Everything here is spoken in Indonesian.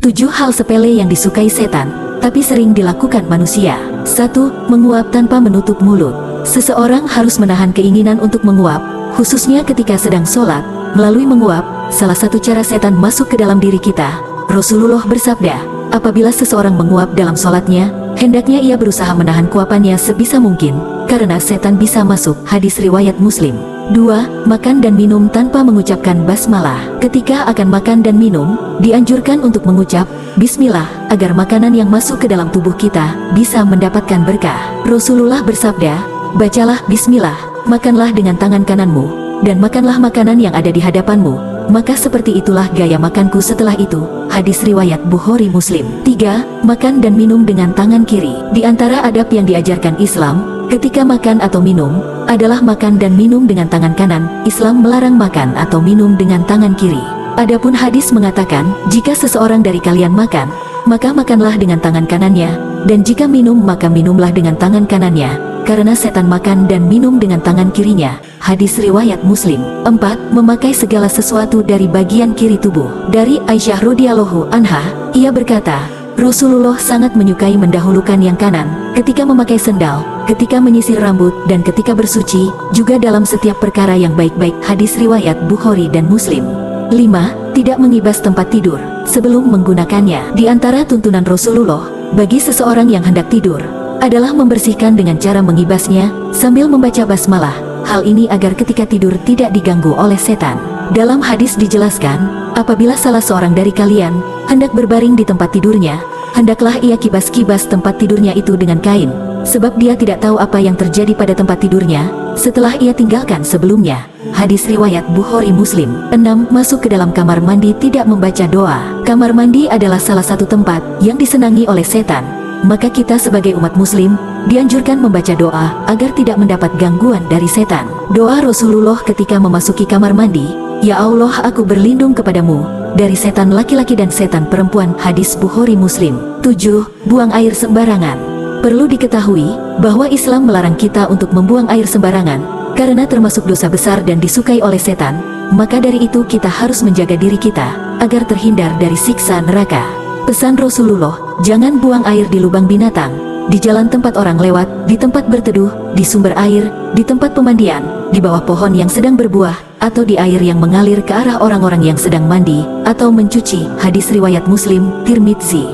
7 hal sepele yang disukai setan, tapi sering dilakukan manusia. 1. Menguap tanpa menutup mulut. Seseorang harus menahan keinginan untuk menguap, khususnya ketika sedang sholat. Melalui menguap, salah satu cara setan masuk ke dalam diri kita. Rasulullah bersabda, apabila seseorang menguap dalam sholatnya, hendaknya ia berusaha menahan kuapannya sebisa mungkin, karena setan bisa masuk. Hadis riwayat Muslim. 2. Makan dan minum tanpa mengucapkan basmalah. Ketika akan makan dan minum, dianjurkan untuk mengucap Bismillah, agar makanan yang masuk ke dalam tubuh kita bisa mendapatkan berkah. Rasulullah bersabda, bacalah Bismillah, makanlah dengan tangan kananmu, dan makanlah makanan yang ada di hadapanmu, maka seperti itulah gaya makanku setelah itu. Hadis riwayat Bukhari Muslim. 3. Makan dan minum dengan tangan kiri. Di antara adab yang diajarkan Islam, ketika makan atau minum, adalah makan dan minum dengan tangan kanan. Islam melarang makan atau minum dengan tangan kiri. Adapun hadis mengatakan, jika seseorang dari kalian makan, maka makanlah dengan tangan kanannya, dan jika minum maka minumlah dengan tangan kanannya, karena setan makan dan minum dengan tangan kirinya. Hadis riwayat Muslim. 4. Memakai segala sesuatu dari bagian kiri tubuh. Dari Aisyah radhiyallahu anha, ia berkata, Rasulullah sangat menyukai mendahulukan yang kanan, ketika memakai sendal, ketika menyisir rambut, dan ketika bersuci, juga dalam setiap perkara yang baik-baik. Hadis riwayat Bukhari dan Muslim. 5. Tidak mengibas tempat tidur sebelum menggunakannya. Di antara tuntunan Rasulullah bagi seseorang yang hendak tidur adalah membersihkan dengan cara mengibasnya sambil membaca basmalah. Hal ini agar ketika tidur tidak diganggu oleh setan. Dalam hadis dijelaskan, apabila salah seorang dari kalian hendak berbaring di tempat tidurnya, hendaklah ia kibas-kibas tempat tidurnya itu dengan kain, sebab dia tidak tahu apa yang terjadi pada tempat tidurnya setelah ia tinggalkan sebelumnya. Hadis riwayat Bukhari Muslim. 6. Masuk ke dalam kamar mandi tidak membaca doa. Kamar mandi adalah salah satu tempat yang disenangi oleh setan, maka kita sebagai umat muslim dianjurkan membaca doa agar tidak mendapat gangguan dari setan. Doa Rasulullah ketika memasuki kamar mandi, ya Allah, aku berlindung kepadamu dari setan laki-laki dan setan perempuan. Hadis Bukhari Muslim. 7. Buang air sembarangan. Perlu diketahui bahwa Islam melarang kita untuk membuang air sembarangan, karena termasuk dosa besar dan disukai oleh setan. Maka dari itu kita harus menjaga diri kita agar terhindar dari siksa neraka. Pesan Rasulullah, jangan buang air di lubang binatang, di jalan tempat orang lewat, di tempat berteduh, di sumber air, di tempat pemandian, di bawah pohon yang sedang berbuah, atau di air yang mengalir ke arah orang-orang yang sedang mandi atau mencuci. Hadis riwayat Muslim, Tirmidzi.